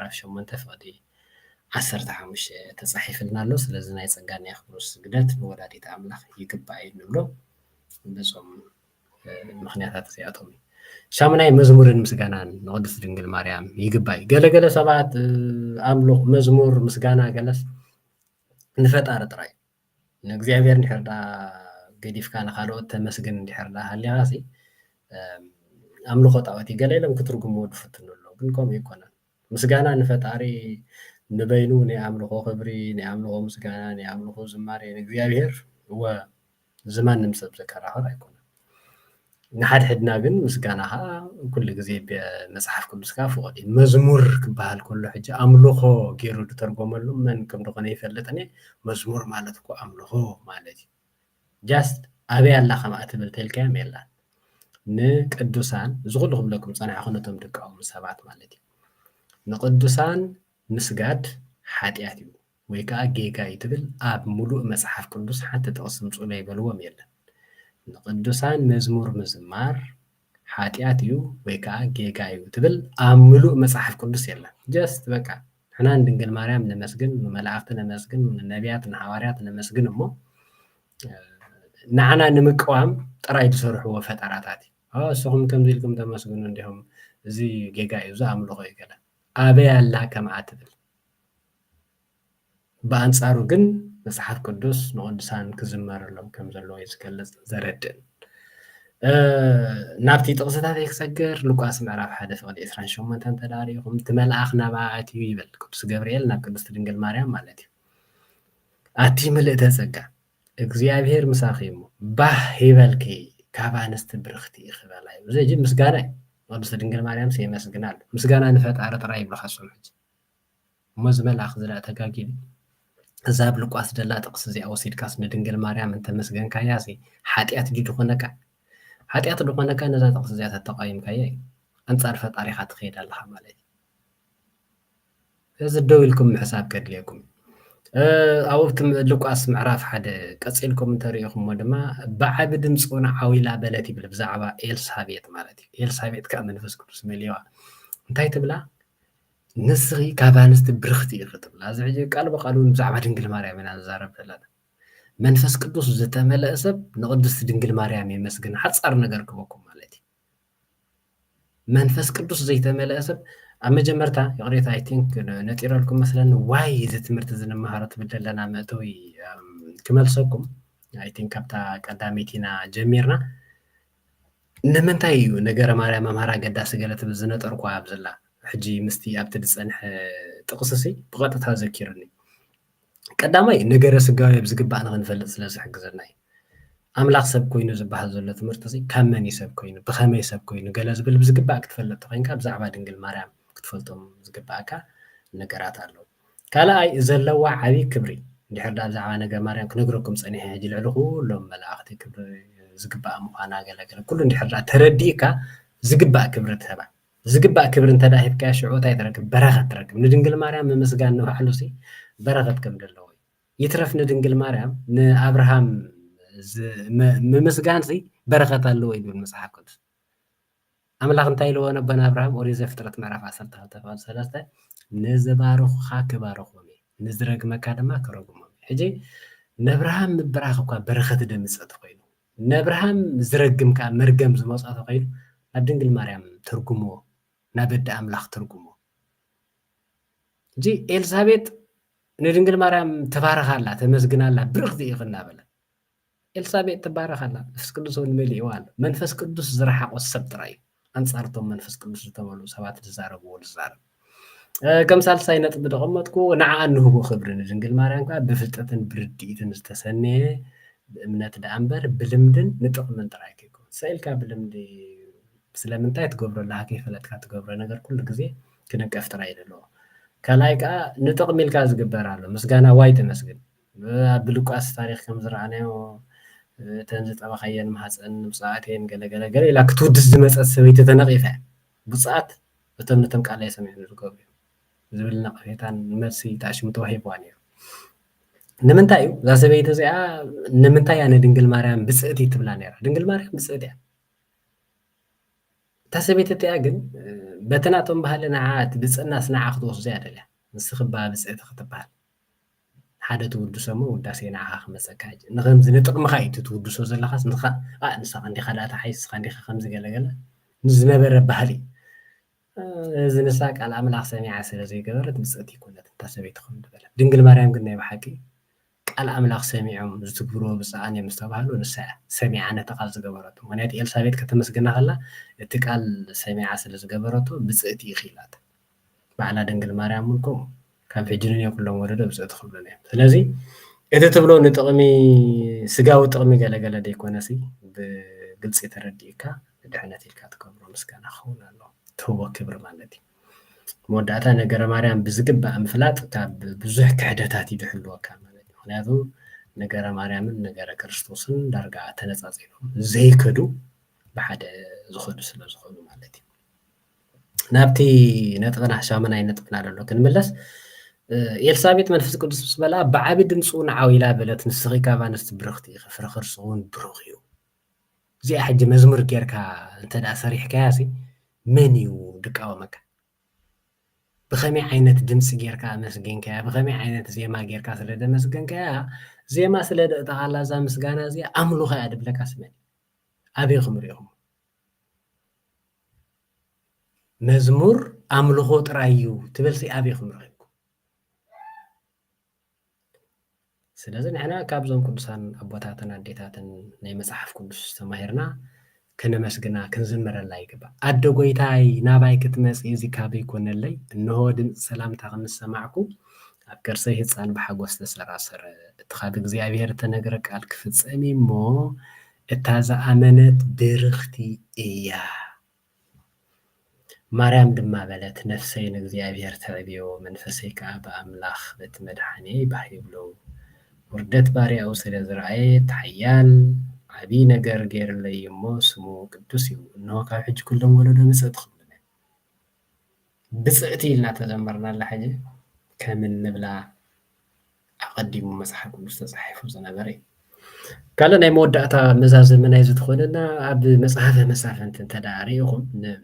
ምዕራፍ 8 ፍቅዲ 15 ተጻሒፍልና ኣሎ ስለዚ ናይ ጸጋን ያኽብሮስ ስግደት ንወላዲት ኣምላኽ ይግባእ እዩ ንብሎ በጾም ምኽንያታት እዚኣቶም እዩ ሻምናይ መዝሙርን ምስጋናን ንቅድስት ድንግል ማርያም ይግባእ ገለገለ ሰባት ኣምልኽ መዝሙር ምስጋና ገለስ ንፈጣሪ ጥራይ ንእግዚአብሔር እንድሕርዳ ገዲፍካ ንኻልኦት ተመስግን እንድሕርዳ ሃልያሲ ኣምልኾ ጣዖት ገለሎም ክትርጉምዎ ድፍትን ኣሎ ግን ከምኡ ይኮነን ምስጋና ንፈጣሪ ንበይኑ ናይ ኣምልኾ ክብሪ ናይ ኣምልኾ ምስጋና ናይ ኣምልኾ ዝማሬ ንእግዚአብሔር ዝማንም ሰብ ዘከራኽር ኣይኮነን ንሓድሕድና ግን ምስጋናኻ ኩሉ ግዜ ብመጽሓፍ ቅዱስካ ፍቕዲ መዝሙር ክበሃል ከሎ ሕጂ ኣምልኾ ገይሩ ዝተርጎመሉ መን ከም ዝኾነ ይፈልጥኒ መዝሙር ማለት እኮ ኣምልኾ ማለት እዩ ጃስት ኣበይ ኣላ ከምኣ ትብል ተልካዮም የላን ንቅዱሳን ዝኹሉ ክብለኩም ፀናሕኹ ነቶም ደቃኦም ሰባት ማለት እዩ ንቅዱሳን ምስጋድ ሓጢኣት እዩ ወይ ከዓ ጌጋ እዩ ትብል ኣብ ሙሉእ መጽሓፍ ቅዱስ ሓንቲ ጥቕሲ ምፁ ይበልዎም የለን ንቅዱሳን መዝሙር ምዝማር ሓጢኣት እዩ ወይ ከዓ ጌጋ እዩ ትብል ኣብ ሙሉእ መጽሓፍ ቅዱስ የለን ጀስት በቃ ሕና ድንግል ማርያም ነመስግን ንመላእክቲ ነመስግን ንነቢያት ንሐዋርያት ነመስግን እሞ ንዓና ንምቅዋም ጥራይ ዝሰርሕዎ ፈጠራታት እዩ እስኹም ከምዚ ኢልኩም ተመስግኑ እንዲሁም እዚ ጌጋ እዩ እዚ ኣምልኾ እዩ ገለ ኣበይ ኣላ ከምኣ ትብል በኣንጻሩ ግን መጽሓፍ ቅዱስ ንቅዱሳን ክዝመረሎም ከም ዘለዎ ዝገልጽ ዘረድእ ናብቲ ጥቕስታት ክሰግር ሉቃስ ምዕራፍ 1 ፍቕዲ 28 ተዳሪኹም እቲ መልኣኽ ናብኣ እዩ ይብል ቅዱስ ገብርኤል ናብ ቅድስት ድንግል ማርያም ማለት እዩ ኣቲ ምልእተ ጸጋ እግዚአብሔር ምሳኺ እሞ ባህ ይበልኪ ካብ ኣንስቲ ብርኽቲ ይኽበላ እዩ እዚ ምስጋና እዩ ቅድስት ድንግል ማርያም ሰይመስግናል ምስጋና ንፈጣሪ ጥራይ ይብልካ ሶም ሕጂ እሞ እዚ መልኣኽ ዝላ ተጋጊሉ እዛ ኣብ ሉቃስ ደላ ጥቕሲ እዚኣ ወሲድካስ ንድንግል ማርያም እንተመስገንካያሲ ሓጢኣት ድዩ ድኾነካ ሓጢኣት ድኾነካ ነዛ ጥቕሲ እዚኣ ተተቃይምካያ እዩ ኣንጻር ፈጣሪኻ ትኸይድ ኣለኻ ማለት እዩ እዚ ደው ኢልኩም ምሕሳብ ከድልየኩም ኣብቲ ሉቃስ ምዕራፍ 1 ቀፂልኩም እንተሪኢኹሞ ድማ ብዓቢ ድምፂ እውን ዓዊላ በለት ይብል ብዛዕባ ኤልሳቤጥ ማለት እዩ ኤልሳቤጥ ከዓ መንፈስ ቅዱስ መሊዋ እንታይ ትብላ ንስኺ ካብ ኣንስቲ ብርኽቲ ኢኺ ትብላ እዚ ሕጂ ቃል ብቃል እውን ብዛዕባ ድንግል ማርያም ኢና ንዛረብ ዘለና መንፈስ ቅዱስ ዝተመልአ ሰብ ንቅድስቲ ድንግል ማርያም የመስግን ሓፃር ነገር ክበኩም ማለት እዩ መንፈስ ቅዱስ ዘይተመልአ ሰብ ኣብ መጀመርታ ይቕሬታ ኣይ ቲንክ ነጢረልኩም መስለኒ ዋይ እዚ ትምህርቲ ዝንመሃሮ ትብል ዘለና መእተዊ ክመልሰኩም ኣይ ቲንክ ካብታ ቀዳሚት ኢና ጀሚርና ንምንታይ እዩ ነገረ ማርያም ኣምሃራ ገዳሲ ገለ ትብል ዝነጠርኳ ኣብ ዘላ ሕጂ ምስቲ ኣብቲ ዝፀንሐ ጥቕስሲ ብቐጥታ ዘኪርኒ ቀዳማይ ነገረ ስጋዊ ብዝግባእ ንኽንፈልጥ ስለ ዝሕግዘና እዩ ኣምላኽ ሰብ ኮይኑ ዝበሃል ዘሎ ትምህርቲ እዚ ካብ መን ሰብ ኮይኑ ብኸመይ ሰብ ኮይኑ ገለ ዝብል ብዝግባእ ክትፈልጥ ኮይንካ ብዛዕባ ድንግል ማርያም ክትፈልጦም ዝግባእካ ነገራት ኣለዉ ካልኣይ ዘለዋ ዓብይ ክብሪ እንድሕር ዳ ብዛዕባ ነገር ማርያም ክነግረኩም ፀኒሐ ሕጂ ልዕሊ ኩሎም መላእኽቲ ክብሪ ዝግባእ ምዃና ገለገለ ኩሉ እንድሕር ዳ ተረዲእካ ዝግባእ ክብሪ ትህባ ዝግባእ ክብሪ እንተዳ ሂብካ ሽዑ እንታይ ትረክብ በረኸት ትረክብ ንድንግል ማርያም ምምስጋን ንባዕሉ ሲ በረኸት ከም ዘለዎ ይትረፍ ንድንግል ማርያም ንኣብርሃም ምምስጋን ሲ በረኸት ኣለዎ ይብል መጽሓፍ ቅዱስ ኣምላኽ እንታይ ኢልዎ ነቦና ኣብርሃም ኦሪት ዘፍጥረት ምዕራፍ 12 ንዝባርኹኻ ክባርኹም ንዝረግመካ ድማ ክረግሞም ሕጂ ንኣብርሃም ምብራኽ እኳ በረኸት ደምፀት ኮይኑ ንኣብርሃም ዝረግምካ መርገም ዝመፃቶ ኮይኑ ናብ ድንግል ማርያም ትርጉሞ ናብ እዳ ኣምላኽ ትርጉሞ ሕጂ ኤልሳቤጥ ንድንግል ማርያም ተባረኻላ ተመስግናላ ብርኽቲ ኢኽ እናበለ ኤልሳቤጥ ተባረኻላ መንፈስ ቅዱስ እውን መሊእዋ ኣሎ መንፈስ ቅዱስ ዝረሓቆ ሰብ ጥራይ ኣንጻርቶም መንፈስ ቅዱስ ዝተመልኡ ሰባት ዝዛረብዎ ዝዛረብ ከም ሳልሳይ ነጥቢ ደቐመጥኩ ንዓኣ ንህቦ ክብሪ ንድንግል ማርያም ከዓ ብፍልጠትን ብርድኢትን ዝተሰነየ ብእምነት ዳ እምበር ብልምድን ንጥቕምን ጥራይ ከይኮን ሰኢልካ ብልምዲ ስለምንታይ ትገብሮ ኣለካ ከይፈለጥካ ትገብሮ ነገር ኩሉ ግዜ ክነቀፍ ጥራይ ዘለዎ ካልኣይ ከዓ ንጥቕሚ ኢልካ ዝግበር ኣሎ ምስጋና ዋይ ተመስግን ብሉቃስ ታሪክ ከም ዝረኣናዮ እተን ዝጠበኻየን ማህፀን ምፅኣተን ገለገለ ገለ ኢላ ክትውድስ ዝመፀት ሰበይቲ ተነቒፋ ብፅኣት እቶም ነቶም ቃላይ ሰሚዑ ዝገብሩ ዝብል ነቐፌታን መልሲ ተኣሽሙ ተዋሂብዋ ነይሩ ንምንታይ እዩ እዛ ሰበይቲ እዚኣ ንምንታይ ኣነ ድንግል ማርያም ብፅእቲ ትብላ ነይራ ድንግል ማርያም ብፅእቲ እያ تحسبيت تياجن بتناتهم بهالنا تبصنا سنة عقد وصزيادة له نسخبها بصيت خطبها حدا تودو سمو وداسينا عاخ مسكاج نغمز نطق مخايت تودو سو زلا خاص نخا نسخ عندي خلاتا حيس خندي خمس قال نزنبر بهالي زنساك على أملاح سميعة سلزي قبرت مسأتي كلها تحسبيت خمد بلا دنقل مريم قلنا بحكي ቃል ኣምላኽ ሰሚዖም ዝትግብሮ ብፅዓን እዮም ዝተባሃሉ ንሳ ሰሚዓ ነቲ ቃል ዝገበረቶ ምክንያቱ ኤልሳቤጥ ከተመስግና ከላ እቲ ቃል ሰሚዓ ስለ ዝገበረቶ ብፅእቲ ይኽኢላታ ባዕላ ድንግል ማርያም እውን ከምኡ ካብ ሕጅንን የኩሎም ወለዶ ብፅእቲ ክብሉን እዮም ስለዚ እቲ ትብሎ ንጥቕሚ ስጋዊ ጥቕሚ ገለገለ ደይኮነሲ ብግልፂ ተረዲእካ ንድሕነት ኢልካ ትገብሮ ምስጋና ክኸውን ኣለዎ ትህቦ ክብሪ ማለት እዩ መወዳእታ ነገረ ማርያም ብዝግባእ ምፍላጥ ካብ ብዙሕ ክሕደታት ይድሕልወካ ምክንያቱ ነገረ ማርያምን ነገረ ክርስቶስን ዳርጋ ተነፃፂሎም ዘይከዱ ብሓደ ዝኸዱ ስለ ዝኾኑ ማለት እዩ ናብቲ ነጥብና ሻመናይ ነጥብና ዘሎ ክንምለስ ኤልሳቤጥ መንፈስ ቅዱስ ምስ በላ ብዓቢ ድምፁ ንዓዊላ በለት ንስኺ ካብ ኣንስቲ ብርኽቲ ፍርኽርሲ እውን ብሩኽ እዩ እዚኣ ሕጂ መዝሙር ጌርካ እንተዳ ሰሪሕካያሲ መን እዩ ድቃወመካ بخمي عينت دمس جيركا مسجين كيا بخمي عينت زيما جيركا سلده مسجين كيا زيما سلده تقالا زا مسجانا زي عملو خي أدب لك اسمه أبي خمريهم مزمور عملو خط رايو تبلسي أبي خمريهم سلازن إحنا كابزون كدسان أبواتاتنا ديتاتن نيمسحف كدس تماهرنا كنا مسجنا كنزمر الله يكبا أدو قويتاي ناباي كتمس إيزي كابي كون اللي إنه دم سلام تغمس سماعكم أبكر سيهت سان بحق وستسراسر اتخابق زي عبير تنقرك الكفت سامي مو اتازا أمنت برختي إياه مريم دما بلت نفسي نقزي عبير تعبيو منفسي كابا أملاخ بتمدحني بحيبلو وردت باري أو سلازرعي تحيال عبي نجار غير اللي يمو سمو قدوس يو انه كاب حج كلهم ولدو مسأت خبنا بسأتي لنا تزمرنا لحاجة كامل نبلا أقدمو مسحة قدوس تصحيفو زنبري قال لنا مودعتا مزاز من يزد خوننا عبد مسحة انت تداريهم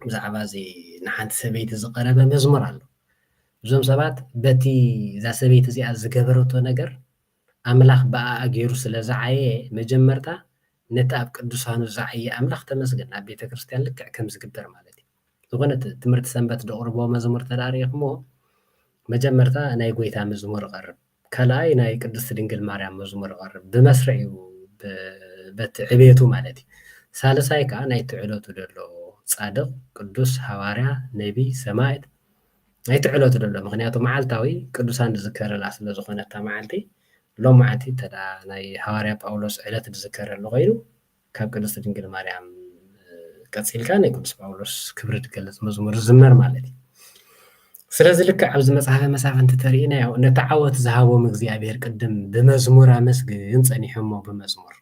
بزعبا زي نحن سبيت زقربة مزمر له زوم سبات بتي ذا سبيت زي أزقبرتو نجر أملاخ بقى أجيرو سلازعية مجمرتا نتاب قدوسانو زعية أملاخ تمسجن عبيت كريستيان لك كم زقبر مالتي زغنت تمرت سنبت دقربو مزمور تداريخ مو مجمرتا أنا يقويتا مزمور غرب كلاي ناي قدس دنجل مريم مزمور غرب بمسرعي بتعبيتو مالتي ثالثايكا ناي تعلوتو دلو صادق قدوس حواريا نبي سمايت ناي تعلوتو دلو مغنياتو معالتاوي قدوسان ذكر الله سلا زغنتا معالتي لو معتي تدا ناي حواريا باولوس علت تذكر له غيره كاب قدس دنجل مريم قصيل كان يقول باولوس كبر تقلص مزمور زمر مالتي ስለዚህ ልክ ኣብዚ መጽሓፈ መሳፍንቲ ተሪእና ያው ነተዓወት ዝሃቦም እግዚኣብሔር ቅድም ብመዝሙር ኣመስግን ጸኒሖሞ ብመዝሙር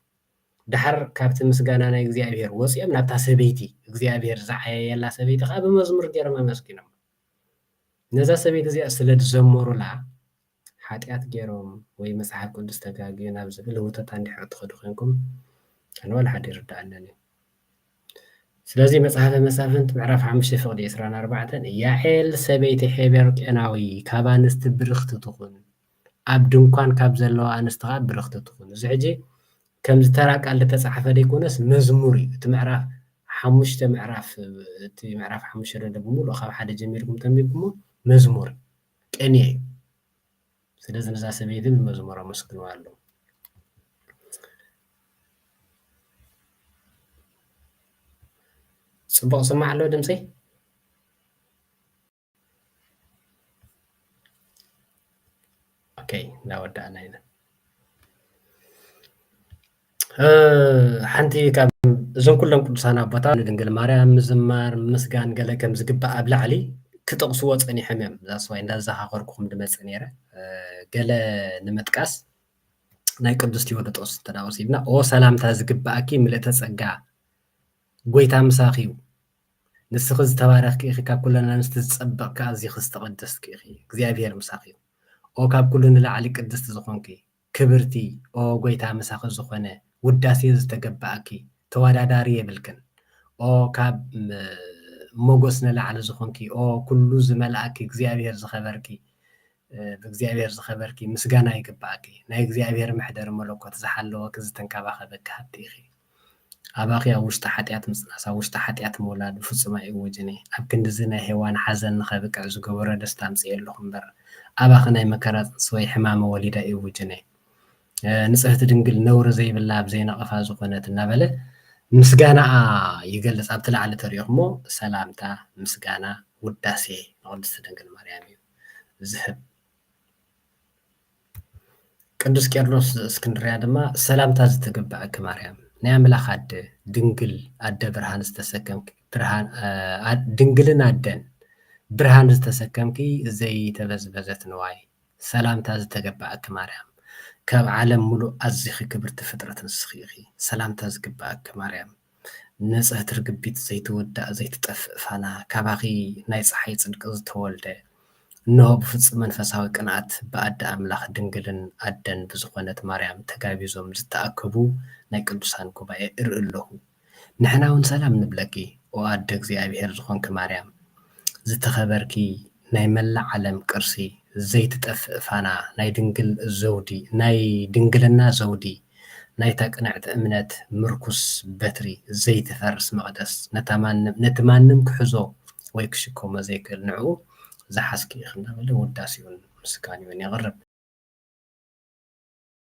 ድሓር ካብቲ ምስጋና ናይ እግዚኣብሔር ወፂኦም ናብታ ሰበይቲ እግዚኣብሔር ዝዓየየላ ሰበይቲ ከዓ ብመዝሙር ገይሮም ኣመስጊኖም ነዛ ሰበይቲ እዚኣ ስለ ዝዘመሩላ ሓጢኣት ገይሮም ወይ መጽሓፍ ቅዱስ ተጋግዩ ናብ ዝብል ህውተታ እንድሕር ትኸዱ ኮይንኩም ኣነ ወላ ሓደ ይርዳእነኒ ስለዚህ መጽሐፈ መሳፍንት ምዕራፍ 5 ፍቅዲ 24 ያዔል ሰበይቲ ሔቤር ቄናዊ ካብ ኣንስቲ ብርኽቲ ትኹን ኣብ ድንኳን ካብ ዘለዋ ኣንስቲ ከዓ ብርኽቲ ትኹን እዚ ሕጂ ከም ዝተራቃል ተጻሕፈ ደይኮነስ መዝሙር እዩ እቲ ምዕራፍ 5 ምዕራፍ እቲ ምዕራፍ 5 ብምሉእ ካብ ሓደ ጀሚርኩም ተንቢብኩሞ መዝሙር ቅኔ እዩ ስለዚህ ነዛ ሰበይቲ ብመዝሙር ኣመስግንዋ ኣለዉ ጽቡቕ ስማዕ ኣሎ ድምፂ ኦኬ እናወዳእና ኢና ሓንቲ ካብ እዞም ኩሎም ቅዱሳን ኣቦታት ንድንግል ማርያም ምዝማር ምስጋን ገለ ከም ዝግባእ ኣብ ላዕሊ ክጠቕስዎ ጸኒሖም እዮም ዛስዋይ እንዳዘኻኸርኩኹም ድመፅእ ነይረ ገለ ንምጥቃስ ናይ ቅዱስ ቴዎድሮስ ተዳወሲብና ኦ ሰላምታ ዝግባእኪ ምልእተ ጸጋ ጎይታ ምሳኺ እዩ ንስኺ ዝተባረኽኪ ኢኺ ካብ ኩለን ኣንስቲ ዝጸበቕካ ኣዝይኺ ዝተቐደስኪ ኢኺ እግዚኣብሔር ምሳኺ እዩ ኦ ካብ ኩሉ ንላዕሊ ቅድስቲ ዝኾንኪ ክብርቲ ኦ ጎይታ ምሳኺ ዝኾነ ውዳሴ ዝተገባእኪ ተወዳዳሪ የብልክን ካብ ሞጎስ ንላዕሊ ዝኾንኪ ኩሉ ዝመልአኪ እግዚኣብሔር ዝኸበርኪ ብእግዚኣብሔር ዝኸበርኪ ምስጋና ይግባአኪ ናይ እግዚኣብሔር ምሕደር መለኮት ዝሓለወኪ ዝተንከባኸበኪ ሃብቲ ኢኺ ኣባኺ ኣብ ውሽጢ ሓጢኣት ምፅናስ ኣብ ውሽጢ ሓጢኣት ምውላድ ብፍፁም ኣይእውጅን እየ ኣብ ክንዲዚ ናይ ሄዋን ሓዘን ንኸብቅዕ ዝገበሮ ደስታ ኣምፅእ ኣለኹ እምበር ኣባኺ ናይ መከራ ፅንሲ ወይ ሕማመ ወሊዳ ኣይእውጅን እየ ንጽሕቲ ድንግል ነውሪ ዘይብላ ኣብ ዘይነቐፋ ዝኾነት እናበለ ምስጋናኣ ይገልጽ ኣብቲ ላዕሊ ተሪእኹሞ ሰላምታ ምስጋና ውዳሴ ንቅድስቲ ድንግል ማርያም እዩ ዝህብ ቅዱስ ቄርሎስ እስክንድርያ ድማ ሰላምታ ዝተገባአኪ ማርያም ናይ ኣምላኽ ኣደ ድንግል ኣደ ብርሃን ዝተሰከምኪ ድንግልን ኣደን ብርሃን ዝተሰከምኪ ዘይተበዝበዘት ንዋይ ሰላምታ ዝተገባአኪ ማርያም ካብ ዓለም ሙሉእ ኣዝኺ ክብርቲ ፍጥረት ንስኺ ኢኺ ሰላምታ ዝግባአኪ ማርያም ንጽሕቲ ርግቢት ዘይትወዳእ ዘይትጠፍእ ፋና ካባኺ ናይ ፀሓይ ጽድቂ ዝተወልደ እነሆ ብፍጹም መንፈሳዊ ቅንዓት ብኣደ ኣምላኽ ድንግልን ኣደን ብዝኾነት ማርያም ተጋቢዞም ዝተኣከቡ ናይ ቅዱሳን ጉባኤ እርኢ ኣለኹ ንሕና እውን ሰላም ንብለኪ ኦ ኣደ እግዚኣብሔር ዝኾንኪ ማርያም ዝተኸበርኪ ናይ መላእ ዓለም ቅርሲ ዘይትጠፍእ ፋና ናይ ድንግል ዘውዲ ናይ ድንግልና ዘውዲ ናይታ ቅንዕቲ እምነት ምርኩስ በትሪ ዘይትፈርስ መቕደስ ነቲ ማንም ክሕዞ ወይ ክሽከሞ ዘይክእል ንዕኡ ዝሓስኪ ኢኽ እናበለ ውዳሴውን ምስጋንዩን የቕርብ